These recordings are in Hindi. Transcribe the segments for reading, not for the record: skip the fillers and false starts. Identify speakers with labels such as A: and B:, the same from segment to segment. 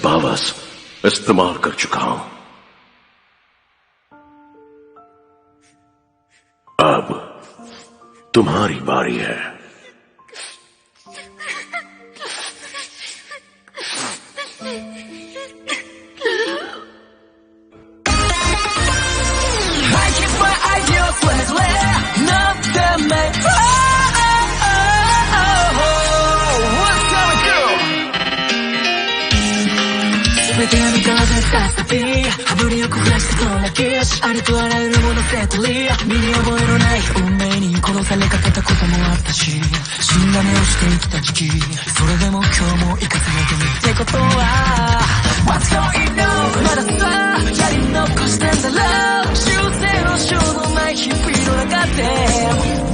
A: पावर्स इस्तेमाल कर चुका हूं। अब तुम्हारी बारी है।
B: ありとあらゆるものセトリ身に覚えのない運命に殺されかけたこともあったし、死んだ目をして生きた時期、それでも今日も生かされてるってことは What's going on まださやり残してんだろう、修正のしようのない日々の中で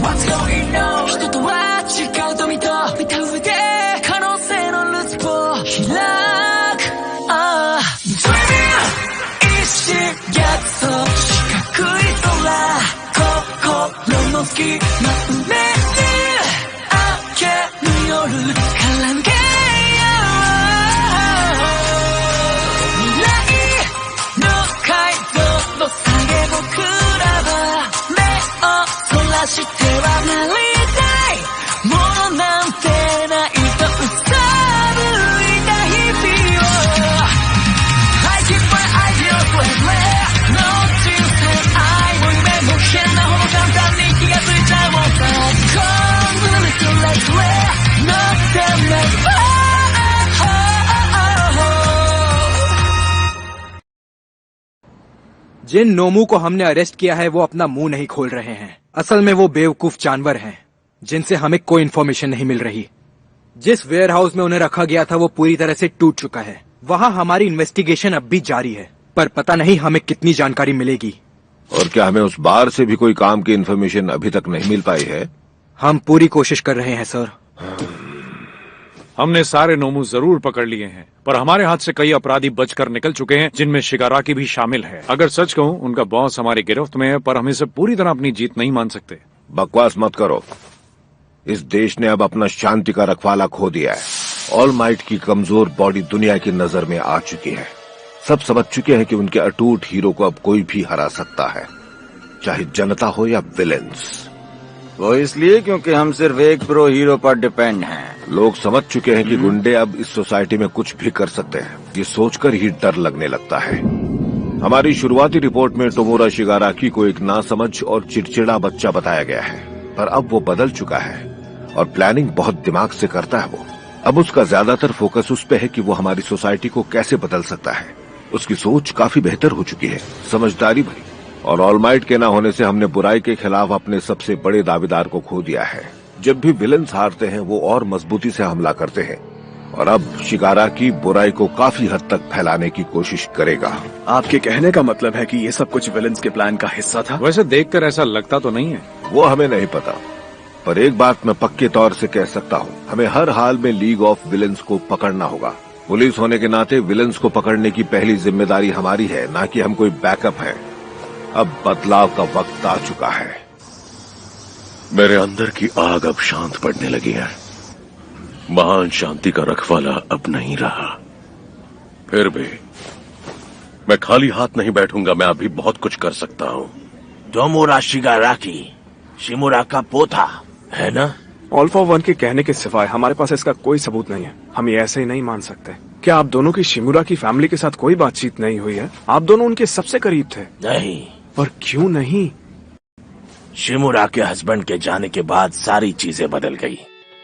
B: What's going on 人とは違うと見た上で可能性のルーツを開く意識逆走四角い空心の隙間埋めに明けぬ夜絡んでよ未来の街道の下げ僕らは目をそらしてはなりたいものなんてないとうさぶいた日々を I keep my ideas flat の人生愛も夢も変なほど簡単に気がついちゃうもんさ Come little like red not that much
C: जिन नोमू को हमने अरेस्ट किया है वो अपना मुंह नहीं खोल रहे हैं। असल में वो बेवकूफ जानवर हैं जिनसे हमें कोई इन्फॉर्मेशन नहीं मिल रही। जिस वेयर हाउस में उन्हें रखा गया था वो पूरी तरह से टूट चुका है। वहाँ हमारी इन्वेस्टिगेशन अब भी जारी है, पर पता नहीं हमें कितनी जानकारी मिलेगी।
D: और क्या हमें उस बार से भी कोई काम की इन्फॉर्मेशन अभी तक नहीं मिल पाई है?
C: हम पूरी कोशिश कर रहे हैं सर।
E: हमने सारे नोमू जरूर पकड़ लिए हैं, पर हमारे हाथ से कई अपराधी बचकर निकल चुके हैं, जिनमें शिगाराकी भी शामिल है। अगर सच कहूं, उनका बॉस हमारी गिरफ्त में है, पर हम इसे पूरी तरह अपनी जीत नहीं मान सकते।
D: बकवास मत करो। इस देश ने अब अपना शांति का रखवाला खो दिया है। ऑल माइट की कमजोर बॉडी दुनिया की नजर में आ चुकी है। सब समझ चुके हैं कि उनके अटूट हीरो को अब कोई भी हरा सकता है, चाहे जनता हो या विलेंस।
F: वो इसलिए क्योंकि हम सिर्फ एक प्रो हीरो पर डिपेंड हैं।
D: लोग समझ चुके हैं कि गुंडे अब इस सोसाइटी में कुछ भी कर सकते हैं। ये सोचकर ही डर लगने लगता है। हमारी शुरुआती रिपोर्ट में टोमोरा शिगाराकी को एक नासमझ और चिड़चिड़ा बच्चा बताया गया है, पर अब वो बदल चुका है और प्लानिंग बहुत दिमाग से करता है। वो अब उसका ज्यादातर फोकस उस पे है कि वो हमारी सोसाइटी को कैसे बदल सकता है। उसकी सोच काफी बेहतर हो चुकी है, समझदारी भरी। और ऑलमाइट के ना होने से हमने बुराई के खिलाफ अपने सबसे बड़े दावेदार को खो दिया है। जब भी विलेंस हारते हैं वो और मजबूती से हमला करते हैं, और अब शिगाराकी बुराई को काफी हद तक फैलाने की कोशिश करेगा।
G: आपके कहने का मतलब है कि ये सब कुछ विलेंस के प्लान का हिस्सा था?
E: वैसे देखकर ऐसा लगता तो नहीं है।
D: वो हमें नहीं पता, पर एक बात मैं पक्के तौर से कह सकता हूँ, हमें हर हाल में लीग ऑफ विलेंस को पकड़ना होगा। पुलिस होने के नाते विलेंस को पकड़ने की पहली जिम्मेदारी हमारी है, न कि हम कोई बैकअप है। अब बदलाव का वक्त आ चुका है।
A: मेरे अंदर की आग अब शांत पड़ने लगी है। महान शांति का रखवाला अब नहीं रहा। फिर भी मैं खाली हाथ नहीं बैठूंगा। मैं अभी बहुत कुछ कर सकता हूँ।
H: टोमोरा शिगाराकी शिमुरा का पोता है ना?
G: ऑल फॉर वन के कहने के सिवाय हमारे पास इसका कोई सबूत नहीं है। हम ये ऐसे ही नहीं मान सकते। क्या आप दोनों की शिमुरा की फैमिली के साथ कोई बातचीत नहीं हुई है? आप दोनों उनके सबसे करीब थे।
H: नहीं।
G: पर क्यों नहीं?
H: शिमुरा के हस्बैंड के जाने के बाद सारी चीजें बदल गई।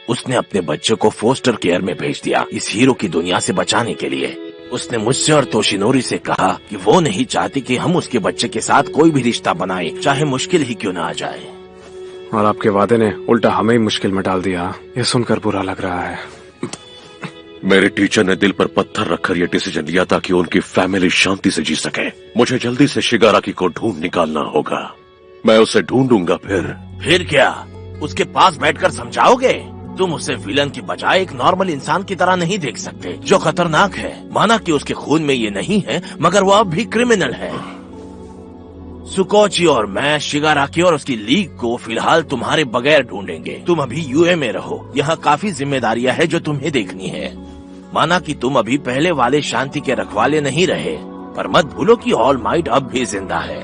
H: उसने अपने बच्चे को फोस्टर केयर में भेज दिया, इस हीरो की दुनिया से बचाने के लिए। उसने मुझसे और तोशिनोरी से कहा कि वो नहीं चाहती कि हम उसके बच्चे के साथ कोई भी रिश्ता बनाए, चाहे मुश्किल ही क्यों ना आ जाए।
G: और आपके वादे ने उल्टा हमें ही मुश्किल में डाल दिया। ये सुनकर बुरा लग रहा है।
A: मेरे टीचर ने दिल पर पत्थर रखकर यह डिसीजन लिया था कि उनकी फैमिली शांति से जी सके। मुझे जल्दी से शिगाराकी को ढूंढ निकालना होगा। मैं उसे ढूंढूंगा।
H: फिर क्या उसके पास बैठकर समझाओगे? तुम उसे विलन की बजाय एक नॉर्मल इंसान की तरह नहीं देख सकते, जो खतरनाक है। माना कि उसके खून में ये नहीं है, मगर वो अब भी क्रिमिनल है। सुकोची और मैं शिगाराकी और उसकी लीग को फिलहाल तुम्हारे बगैर ढूंढेंगे। तुम अभी यूए में रहो। यहाँ काफी जिम्मेदारियां हैं जो तुम्हें देखनी है। माना कि तुम अभी पहले वाले शांति के रखवाले नहीं रहे, पर मत भूलो कि ऑल माइट अब भी जिंदा है।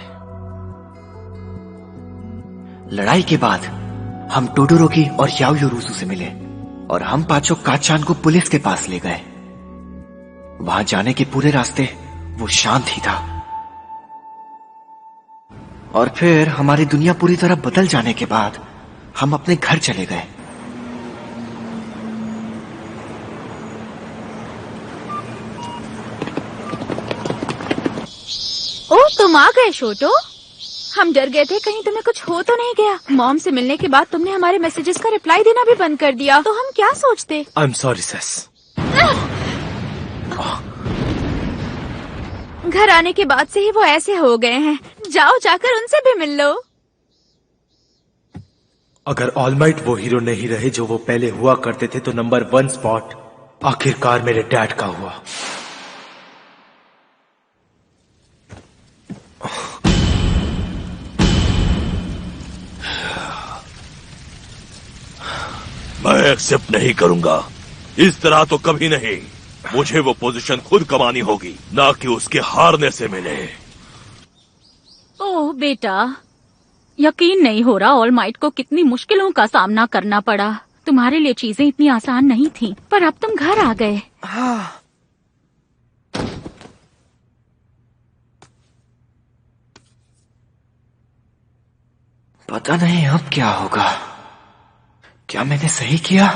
I: लड़ाई के बाद हम टोडोरोकी और याओ योरूसु से मिले और हम पांचों काचान को पुलिस के पास ले गए। वहां जाने के पूरे रास्ते वो शांत ही था और फिर हमारी दुनिया पूरी तरह बदल जाने के बाद हम अपने घर चले गए।
J: ओ, तुम आ गए शोटो। हम डर गए थे कहीं तुम्हें कुछ हो तो नहीं गया। मॉम से मिलने के बाद तुमने हमारे मैसेजेस का रिप्लाई देना भी बंद कर दिया, तो हम क्या सोचते।
C: आई एम सॉरी सस।
J: घर आने के बाद से ही वो ऐसे हो गए हैं। जाओ जाकर उनसे भी मिल लो।
C: अगर ऑलमाइट वो हीरो नहीं रहे जो वो पहले हुआ करते थे, तो नंबर 1 स्पॉट आखिरकार मेरे डैड का हुआ।
A: मैं एक्सेप्ट नहीं करूंगा। इस तरह तो कभी नहीं। मुझे वो पोजीशन खुद कमानी होगी, ना कि उसके हारने से मिले।
J: ओह बेटा, यकीन नहीं हो रहा ऑल माइट को कितनी मुश्किलों का सामना करना पड़ा। तुम्हारे लिए चीजें इतनी आसान नहीं थी, पर अब तुम घर आ गए।
I: पता नहीं अब क्या होगा। क्या मैंने सही किया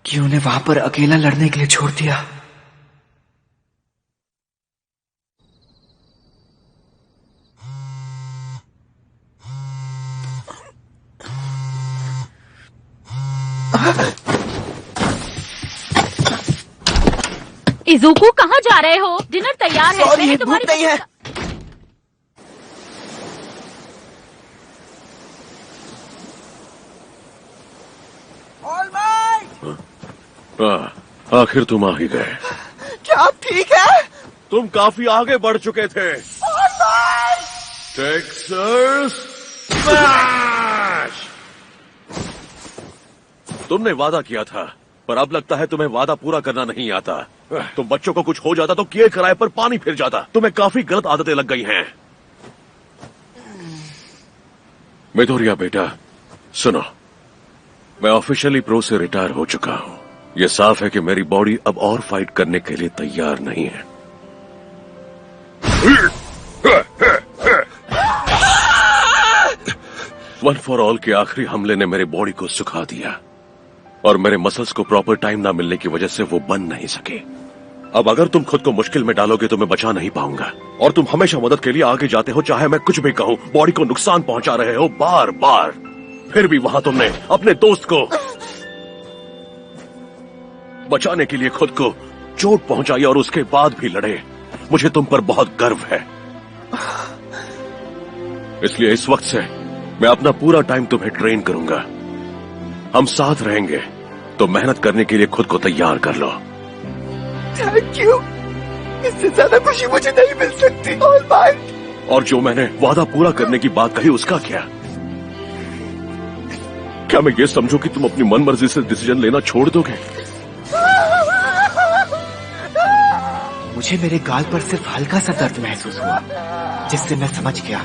I: कि उन्हें वहां पर अकेला लड़ने के लिए छोड़ दिया?
J: इज़ुको, कहाँ जा रहे हो? डिनर तैयार है। मैंने तुम्हारी
I: नहीं है।
A: आखिर तुम आ ही गए।
I: क्या आप ठीक है?
A: तुम काफी आगे बढ़ चुके थे। Texas smash! तुमने वादा किया था, पर अब लगता है तुम्हें वादा पूरा करना नहीं आता। तुम बच्चों को कुछ हो जाता तो किए कराए पर पानी फिर जाता। तुम्हें काफी गलत आदतें लग गई हैं। मिडोरिया बेटा, सुनो, मैं ऑफिशियली प्रो से रिटायर हो चुका हूं। यह साफ है कि मेरी बॉडी अब और फाइट करने के लिए तैयार नहीं है। वन फॉर ऑल के आखिरी हमले ने मेरी बॉडी को सुखा दिया और मेरे मसल्स को प्रॉपर टाइम ना मिलने की वजह से वो बन नहीं सके। अब अगर तुम खुद को मुश्किल में डालोगे तो मैं बचा नहीं पाऊंगा। और तुम हमेशा मदद के लिए आगे जाते हो, चाहे मैं कुछ भी कहूं। बॉडी को नुकसान पहुंचा रहे हो बार बार, फिर भी वहां तुमने अपने दोस्त को बचाने के लिए खुद को चोट पहुंचाई और उसके बाद भी लड़े। मुझे तुम पर बहुत गर्व है। इसलिए इस वक्त से मैं अपना पूरा टाइम तुम्हें ट्रेन करूंगा। हम साथ रहेंगे, तो मेहनत करने के लिए खुद को तैयार कर लो।
I: Thank you. इससे ज्यादा खुशी मुझे नहीं मिल सकती ऑल माइट।
A: और जो मैंने वादा पूरा करने की बात कही उसका क्या? क्या मैं ये समझूं कि तुम अपनी मन मर्जी से डिसीजन लेना छोड़ दोगे?
I: मुझे मेरे गाल पर सिर्फ हल्का सा दर्द महसूस हुआ, जिससे मैं समझ गया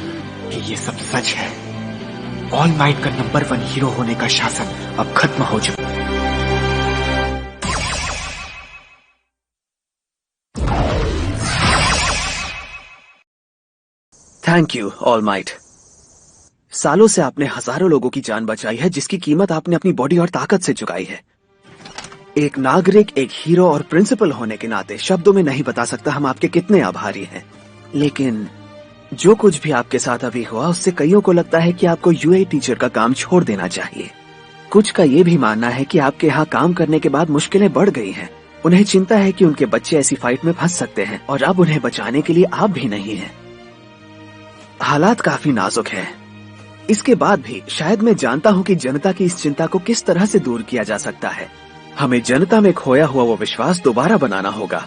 I: कि ये सब सच है। ऑल माइट का नंबर 1 हीरो होने का शासन अब खत्म हो चुका है।
K: Thank you all might. सालों से आपने हजारों लोगों की जान बचाई है, जिसकी कीमत आपने अपनी बॉडी और ताकत से चुकाई है। एक नागरिक, एक हीरो और प्रिंसिपल होने के नाते शब्दों में नहीं बता सकता हम आपके कितने आभारी हैं। लेकिन जो कुछ भी आपके साथ अभी हुआ, उससे कईयों को लगता है कि आपको यूए टीचर का काम छोड़ देना चाहिए। कुछ का ये भी मानना है कि आपके यहाँ काम करने के बाद मुश्किलें बढ़ गई हैं। उन्हें चिंता है कि उनके बच्चे ऐसी फाइट में फंस सकते हैं और अब उन्हें बचाने के लिए आप भी नहीं हैं। हालात काफी नाजुक है। इसके बाद भी शायद मैं जानता हूँ कि जनता की इस चिंता को किस तरह से दूर किया जा सकता है। हमें जनता में खोया हुआ वो विश्वास दोबारा बनाना होगा।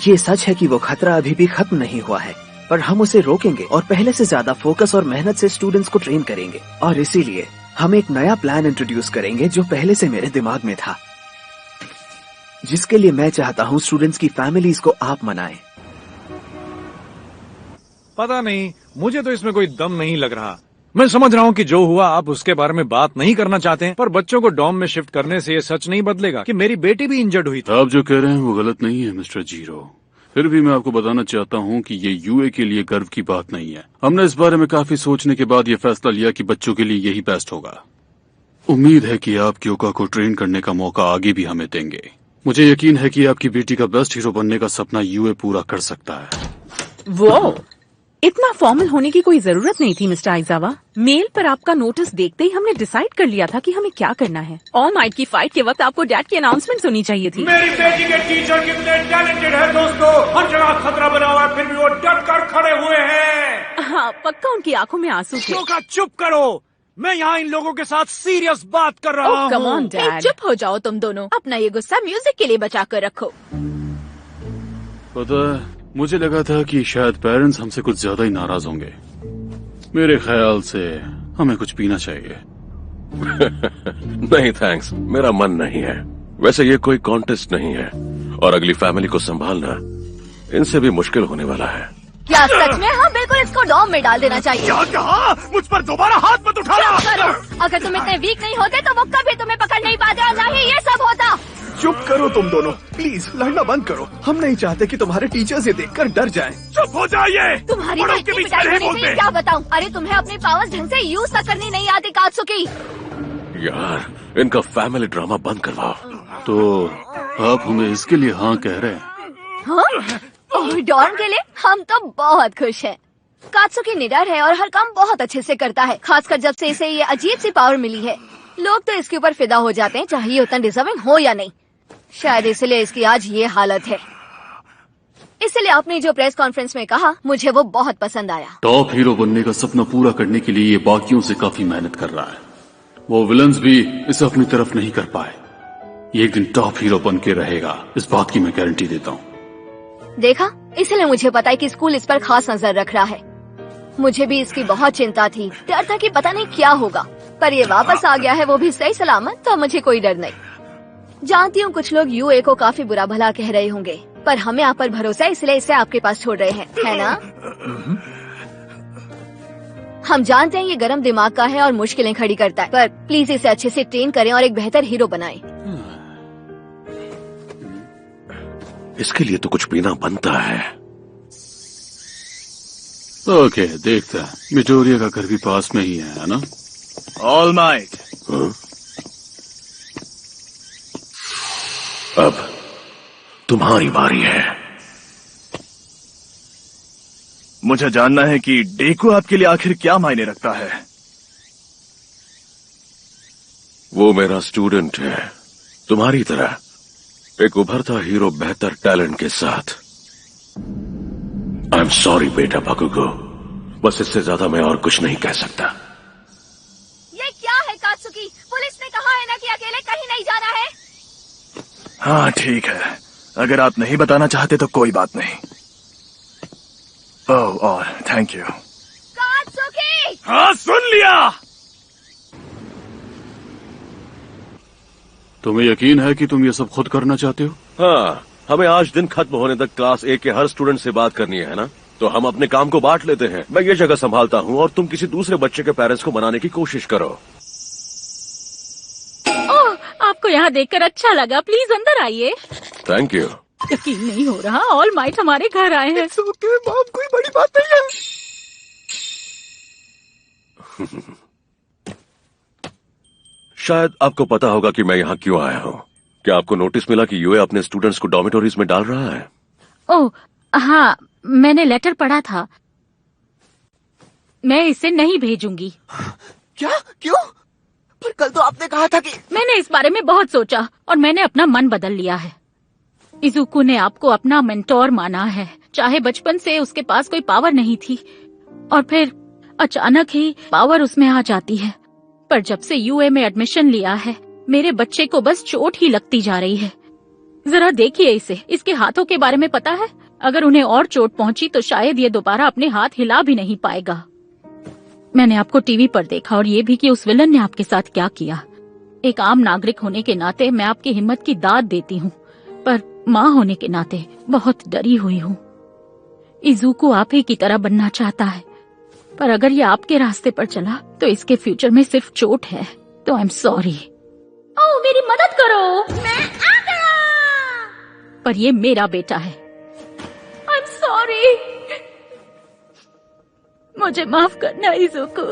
K: ये सच है कि वो खतरा अभी भी खत्म नहीं हुआ है, पर हम उसे रोकेंगे और पहले से ज्यादा फोकस और मेहनत से स्टूडेंट्स को ट्रेन करेंगे। और इसीलिए हम एक नया प्लान इंट्रोड्यूस करेंगे जो पहले से मेरे दिमाग में था। जिसके लिए मैं चाहता हूँ स्टूडेंट्स की फैमिलीज को आप मनाएं।
E: पता नहीं, मुझे तो इसमें कोई दम नहीं लग रहा। मैं समझ रहा हूँ कि जो हुआ आप उसके बारे में बात नहीं करना चाहते हैं, पर बच्चों को डॉम में शिफ्ट करने से ये सच नहीं बदलेगा कि मेरी बेटी भी इंजर्ड हुई थी।
L: आप जो कह रहे हैं वो गलत नहीं है मिस्टर जीरो। फिर भी मैं आपको बताना चाहता हूँ कि ये यूए के लिए गर्व की बात नहीं है। हमने इस बारे में काफी सोचने के बाद ये फैसला लिया कि बच्चों के लिए यही बेस्ट होगा। उम्मीद है कि आप क्योका को ट्रेन करने का मौका आगे भी हमें देंगे। मुझे यकीन है कि आपकी बेटी का बेस्ट हीरो बनने का सपना यूए पूरा कर सकता है।
M: वो इतना फॉर्मल होने की कोई जरूरत नहीं थी मिस्टर आइजावा। मेल पर आपका नोटिस देखते ही हमने डिसाइड कर लिया था कि हमें क्या करना है। ऑल माइट की फाइट के वक्त आपको डैड की अनाउंसमेंट सुननी चाहिए थी।
E: मेरी बेटी के टीचर कितने टैलेंटेड है दोस्तों। हर जगह खतरा बना हुआ है, फिर भी वो डट कर खड़े हुए हैं।
M: हाँ, पक्का उनकी आंखों में आंसू थे।
E: क्यों चुप करो, मैं यहाँ इन लोगों के साथ सीरियस बात कर रहा हूँ।
M: Come on dad.
J: चुप हो जाओ तुम दोनों, अपना ये गुस्सा म्यूजिक के लिए बचा कर रखो।
L: पता है, मुझे लगा था कि शायद पेरेंट्स हमसे कुछ ज्यादा ही नाराज होंगे। मेरे ख्याल से हमें कुछ पीना चाहिए।
A: नहीं थैंक्स, मेरा मन नहीं है। वैसे ये कोई कॉन्टेस्ट नहीं है और अगली फैमिली को संभालना इनसे भी मुश्किल होने वाला है।
J: क्या सच में? हाँ बिल्कुल, इसको डॉम में डाल देना चाहिए।
E: क्या कहा? मुझ पर दोबारा हाथ मत उठाना।
J: करो। अगर तुम इतने वीक नहीं होते तो वो कभी तुम्हें पकड़ नहीं पाते और ना ही ये सब होता।
K: चुप करो तुम दोनों, प्लीज लड़ना बंद करो। हम नहीं चाहते कि तुम्हारे टीचर्स ये देखकर डर जाएं।
E: चुप हो जाइए।
J: तुम्हारी
E: बड़ों
J: तो
E: के
J: इतनी
E: बीच
J: पिटाई
E: में नहीं
J: होनी चाहिए,
E: बोलते।
J: क्या बताऊं। अरे तुम्हें अपनी पावर्स ढंग से यूज तक करनी नहीं आती कात्सुकी।
A: यार, इनका फैमिली ड्रामा बंद करवाओ।
L: तो आप हमें इसके लिए हाँ कह रहे हैं?
J: हाँ? और डॉर्म के लिए हम तो बहुत खुश हैं। कात्सुकी निडर है और हर काम बहुत अच्छे से करता है, खासकर जब से इसे ये अजीब सी पावर मिली है। लोग तो इसके ऊपर फिदा हो जाते हैं, चाहे ये उतना डिजर्विंग हो या नहीं। शायद इसलिए इसकी आज ये हालत है। इसलिए आपने जो प्रेस कॉन्फ्रेंस में कहा, मुझे वो बहुत पसंद आया।
L: टॉप हीरो बनने का सपना पूरा करने के लिए ये बाकियों से काफी मेहनत कर रहा है। वो विलन्स भी इसे अपनी तरफ नहीं कर पाए। ये एक दिन टॉप हीरो बन के रहेगा, इस बात की मैं गारंटी देता हूँ।
J: देखा, इसलिए मुझे पता है कि स्कूल इस पर खास नजर रख रहा है। मुझे भी इसकी बहुत चिंता थी, डर था कि पता नहीं क्या होगा, पर ये वापस आ गया है, वो भी सही सलामत, तो मुझे कोई डर नहीं। जानती हूँ कुछ लोग यूए को काफी बुरा भला कह रहे होंगे, पर हमें आप पर भरोसा है, इसलिए इसे आपके पास छोड़ रहे हैं, है ना? हम जानते हैं ये गरम दिमाग का है और मुश्किलें खड़ी करता है, पर प्लीज इसे अच्छे से ट्रेन करें और एक बेहतर हीरो बनाएं।
A: इसके लिए तो कुछ पीना बनता है।
L: ओके, देखते हैं। मिडोरिया का घर भी पास में ही है ना?
F: All might.
A: अब तुम्हारी बारी है।
F: मुझे जानना है कि डेकू आपके लिए आखिर क्या मायने रखता है।
A: वो मेरा स्टूडेंट है, तुम्हारी तरह एक उभरता हीरो बेहतर टैलेंट के साथ। आई एम सॉरी बेटा बाकुगो, बस इससे ज्यादा मैं और कुछ नहीं कह सकता।
J: ये क्या है कात्सुकी? पुलिस ने कहा है ना कि अकेले कहीं नहीं जाना है।
F: हाँ ठीक है, अगर आप नहीं बताना चाहते तो कोई बात नहीं। ओह, और थैंक यू।
J: कात्सुकी!
E: हाँ, सुन लिया।
L: तुम्हें यकीन है कि तुम ये सब खुद करना चाहते हो?
A: हाँ, हमें आज दिन खत्म होने तक क्लास ए के हर स्टूडेंट से बात करनी है ना, तो हम अपने काम को बांट लेते हैं। मैं ये जगह संभालता हूँ और तुम किसी दूसरे बच्चे के पेरेंट्स को मनाने की कोशिश करो।
M: ओह, आपको यहाँ देखकर अच्छा लगा, प्लीज अंदर आइए।
A: Thank you.
M: यकीन नहीं हो रहा, ऑल माइट हमारे घर आए हैं।
K: मॉम, कोई बड़ी बात नहीं है।
A: शायद आपको पता होगा कि मैं यहाँ क्यों आया हूँ। क्या आपको नोटिस मिला कि यूए अपने स्टूडेंट्स को डॉर्मिटोरीज में डाल रहा है?
M: ओह हाँ, मैंने लेटर पढ़ा था। मैं इसे नहीं भेजूंगी।
K: क्या? क्यों? पर कल तो आपने कहा था कि...
M: मैंने इस बारे में बहुत सोचा और मैंने अपना मन बदल लिया है। इजुको ने आपको अपना मेंटोर माना है, चाहे बचपन से उसके पास कोई पावर नहीं थी और फिर अचानक ही पावर उसमें आ जाती है। पर जब से यूए में एडमिशन लिया है, मेरे बच्चे को बस चोट ही लगती जा रही है। जरा देखिए इसे, इसके हाथों के बारे में पता है? अगर उन्हें और चोट पहुंची तो शायद ये दोबारा अपने हाथ हिला भी नहीं पाएगा। मैंने आपको टीवी पर देखा और ये भी कि उस विलन ने आपके साथ क्या किया। एक आम नागरिक होने के नाते मैं आपकी हिम्मत की दाद देती हूँ, पर माँ होने के नाते बहुत डरी हुई हूँ। इज़ुको आप ही की तरह बनना चाहता है, पर अगर ये आपके रास्ते पर चला तो इसके फ्यूचर में सिर्फ चोट है। तो आई एम सॉरी। ओह, मेरी मदद करो, मैं आ गया। पर ये मेरा बेटा है। I am sorry. मुझे माफ करना इज़ुको।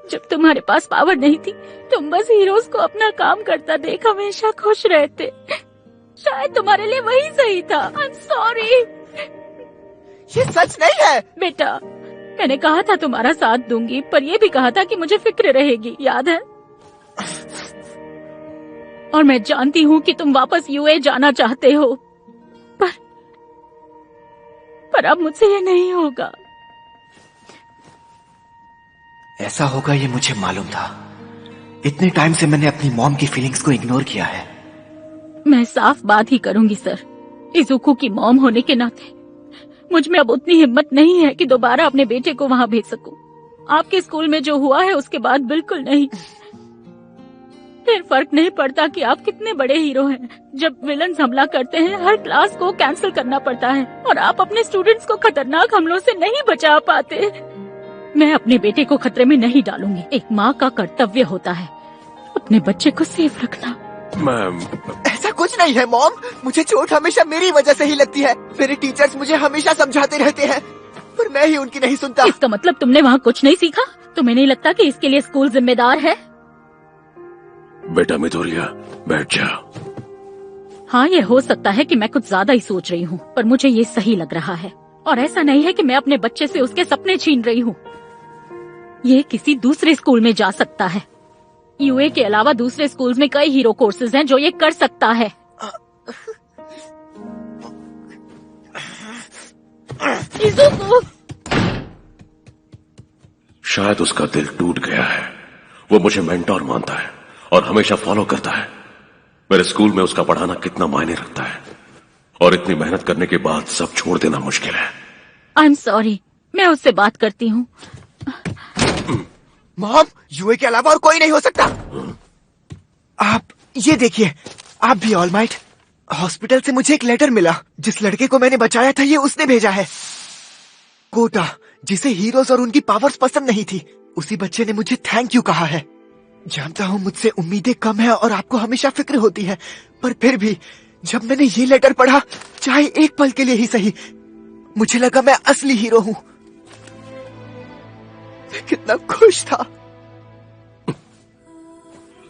M: जब तुम्हारे पास पावर नहीं थी, तुम बस हीरोज को अपना काम करता देख हमेशा खुश रहते। शायद तुम्हारे लिए वही सही था। I am sorry.
I: ये सच नहीं है।
M: बेटा, मैंने कहा था तुम्हारा साथ दूंगी, पर यह भी कहा था कि मुझे फिक्र रहेगी, याद है? और मैं जानती हूँ कि तुम वापस यूए जाना चाहते हो, पर अब मुझसे ये नहीं होगा।
I: ऐसा होगा ये मुझे मालूम था। इतने टाइम से मैंने अपनी मॉम की फीलिंग्स को इग्नोर किया है।
M: मैं साफ बात ही करूंगी सर। इज़ुको की मॉम होने के नाते मुझ में अब उतनी हिम्मत नहीं है कि दोबारा अपने बेटे को वहां भेज सकूं। आपके स्कूल में जो हुआ है उसके बाद बिल्कुल नहीं। फिर फर्क नहीं पड़ता कि आप कितने बड़े हीरो हैं। जब विलन्स हमला करते हैं, हर क्लास को कैंसिल करना पड़ता है और आप अपने स्टूडेंट्स को खतरनाक हमलों से नहीं बचा पाते। मैं अपने बेटे को खतरे में नहीं डालूंगी। एक माँ का कर्तव्य होता है अपने बच्चे को सेफ रखना।
A: मैम,
I: ऐसा कुछ नहीं है मॉम। मुझे चोट हमेशा मेरी वजह से ही लगती है। मेरे टीचर्स मुझे हमेशा समझाते रहते हैं, पर मैं ही उनकी नहीं सुनता।
M: इसका मतलब तुमने वहाँ कुछ नहीं सीखा? तुम्हें नहीं लगता कि इसके लिए स्कूल जिम्मेदार है?
A: बेटा मिथोरिया, बैठ जा।
M: हाँ, ये हो सकता है कि मैं कुछ ज्यादा ही सोच रही हूँ, पर मुझे ये सही लग रहा है। और ऐसा नहीं है कि मैं अपने बच्चे से उसके सपने छीन रही हूँ। ये किसी दूसरे स्कूल में जा सकता है। यूए के अलावा दूसरे स्कूल्स में कई हीरो कोर्सेज हैं जो ये कर सकता है। इज़ुको!
A: शायद उसका दिल टूट गया है। वो मुझे मेंटोर मानता है और हमेशा फॉलो करता है। मेरे स्कूल में उसका पढ़ाना कितना मायने रखता है, और इतनी मेहनत करने के बाद सब छोड़ देना मुश्किल है।
M: आई एम सॉरी, मैं उससे बात करती हूँ।
I: मॉम, यूए के अलावा और कोई नहीं हो सकता। आप ये देखिए, आप भी ऑल माइट। हॉस्पिटल से मुझे एक लेटर मिला। जिस लड़के को मैंने बचाया था, ये उसने भेजा है। कोटा, जिसे हीरोज और उनकी पावर्स पसंद नहीं थी, उसी बच्चे ने मुझे थैंक यू कहा है। जानता हूँ मुझसे उम्मीदें कम है और आपको हमेशा फिक्र होती है, पर फिर भी जब मैंने ये लेटर पढ़ा, चाहे एक पल के लिए ही सही, मुझे लगा मैं असली हीरो हूँ। मैं कितना खुश था।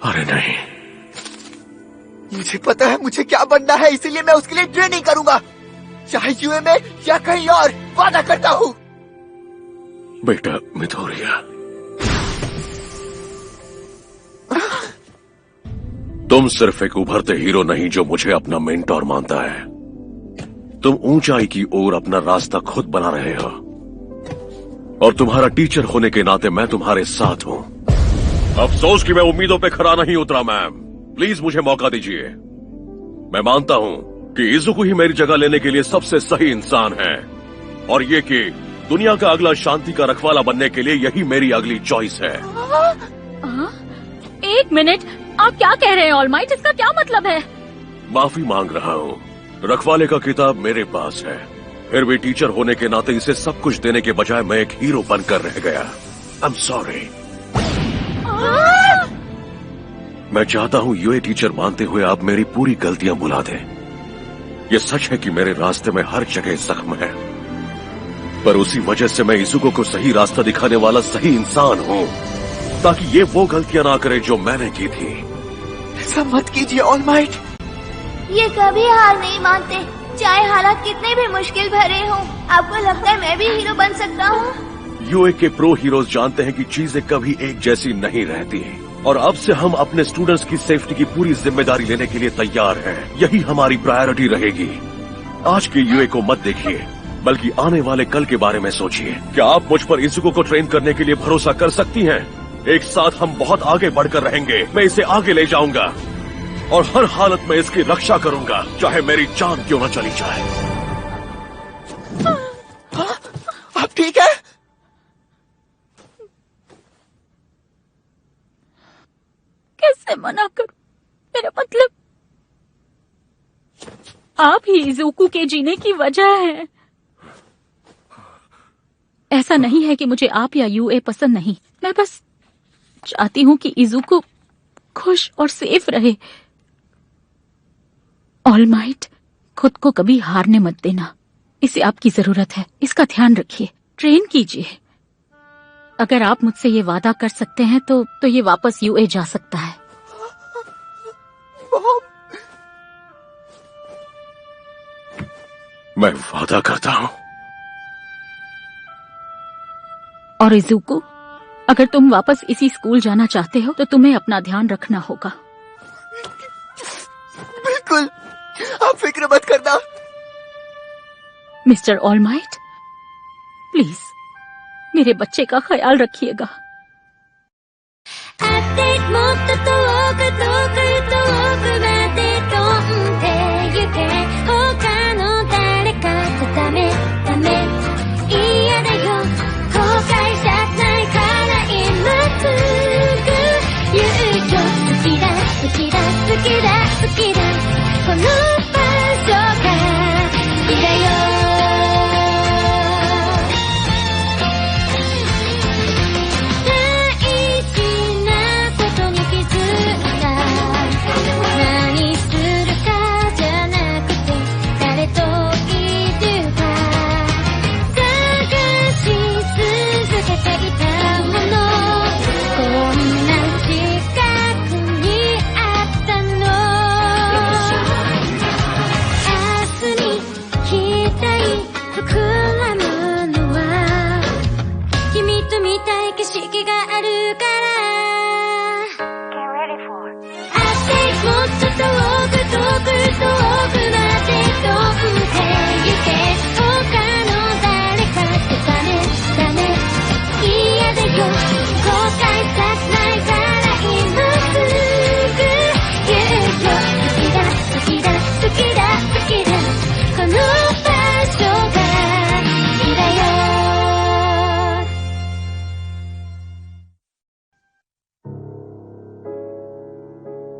A: अरे नहीं,
I: मुझे पता है मुझे क्या बनना है, इसीलिए मैं उसके लिए ट्रेनिंग करूंगा, चाहे यूए में या कहीं और। वादा करता हूँ।
A: बेटा मिथोरिया, तुम सिर्फ एक उभरते हीरो नहीं जो मुझे अपना मेंटोर मानता है। तुम ऊंचाई की ओर अपना रास्ता खुद बना रहे हो, और तुम्हारा टीचर होने के नाते मैं तुम्हारे साथ हूं। अफसोस कि मैं उम्मीदों पे खरा नहीं उतरा मैम। प्लीज मुझे मौका दीजिए। मैं मानता हूं कि इज़ुको ही मेरी जगह लेने के लिए सबसे सही इंसान है, और ये कि दुनिया का अगला शांति का रखवाला बनने के लिए यही मेरी अगली चॉइस है।
M: एक मिनट, आप क्या कह रहे हैं ऑल माइट? इसका क्या मतलब है?
A: माफी मांग रहा हूँ। रखवाले का किताब मेरे पास है, फिर भी टीचर होने के नाते इसे सब कुछ देने के बजाय मैं एक हीरो बनकर रह गया। I am sorry. मैं चाहता हूँ यूए टीचर मानते हुए आप मेरी पूरी गलतियां भुला दें। ये सच है कि मेरे रास्ते में हर जगह जख्म है, पर उसी वजह से मैं इज़ुको को सही रास्ता दिखाने वाला सही इंसान हूँ, ताकि ये वो गलतियां ना करे जो मैंने की थी।
I: ऐसा मत कीजिए ऑल माइट।
J: ये कभी हार नहीं मानते, चाहे हालात कितने भी मुश्किल भरे हों। आपको लगता है मैं भी हीरो बन सकता हूँ?
A: यूए के प्रो हीरोज जानते हैं कि चीजें कभी एक जैसी नहीं रहती, और अब से हम अपने स्टूडेंट्स की सेफ्टी की पूरी जिम्मेदारी लेने के लिए तैयार हैं। यही हमारी प्रायोरिटी रहेगी। आज के यूए को मत देखिए, बल्कि आने वाले कल के बारे में सोचिए। क्या आप मुझ पर इज़ुको को ट्रेन करने के लिए भरोसा कर सकती हैं? एक साथ हम बहुत आगे बढ़कर रहेंगे। मैं इसे आगे ले जाऊंगा और हर हालत में इसकी रक्षा करूंगा, चाहे मेरी जान क्यों न चली जाए।
I: आप ठीक है?
M: कैसे मना करूं? मेरा मतलब आप ही इज़ुकू के जीने की वजह हैं। ऐसा नहीं है कि मुझे आप या यूए पसंद नहीं, मैं बस चाहती हूँ कि इज़ुकू खुश और सेफ रहे। ऑल माइट, खुद को कभी हारने मत देना। इसे आपकी जरूरत है, इसका ध्यान रखिए, ट्रेन कीजिए। अगर आप मुझसे ये वादा कर सकते हैं तो ये वापस यूए जा सकता है।
A: मैं वादा करता हूँ।
M: और इज़ुकू, अगर तुम वापस इसी स्कूल जाना चाहते हो तो तुम्हें अपना ध्यान रखना होगा।
I: बिल्कुल, आप फिक्र मत करना।
M: मिस्टर ऑलमाइट, प्लीज मेरे बच्चे का ख्याल रखिएगा।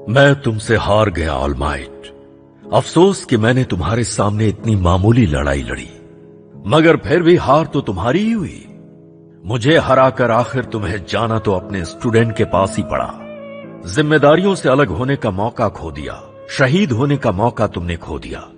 N: मैं तुमसे हार गया ऑलमाइट। अफसोस कि मैंने तुम्हारे सामने इतनी मामूली लड़ाई लड़ी, मगर फिर भी हार तो तुम्हारी ही हुई। मुझे हराकर आखिर तुम्हें जाना तो अपने स्टूडेंट के पास ही पड़ा। जिम्मेदारियों से अलग होने का मौका खो दिया, शहीद होने का मौका तुमने खो दिया।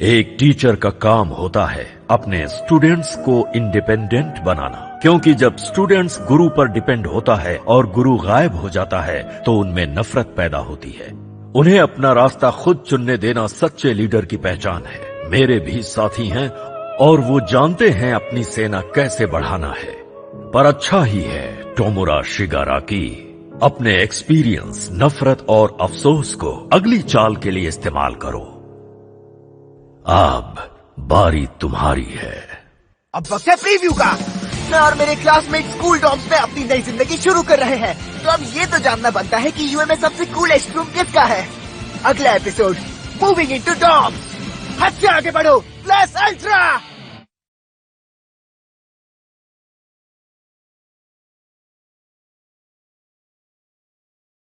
N: एक टीचर का काम होता है अपने स्टूडेंट्स को इंडिपेंडेंट बनाना, क्योंकि जब स्टूडेंट्स गुरु पर डिपेंड होता है और गुरु गायब हो जाता है तो उनमें नफरत पैदा होती है। उन्हें अपना रास्ता खुद चुनने देना सच्चे लीडर की पहचान है। मेरे भी साथी हैं और वो जानते हैं अपनी सेना कैसे बढ़ाना है। पर अच्छा ही है टोमोरा शिगाराकी, अपने एक्सपीरियंस, नफरत और अफसोस को अगली चाल के लिए इस्तेमाल करो। अब बारी तुम्हारी है।
I: अब वक्त है प्रीव्यू का। मैं और मेरे क्लासमेट स्कूल डॉम्स में अपनी नई जिंदगी शुरू कर रहे हैं, तो अब ये तो जानना बनता है कि यूए में सबसे कूलेस्ट रूम किसका है। अगला एपिसोड मूविंग इनटू डॉम्स। हद से आगे बढ़ो प्लस अल्ट्रा।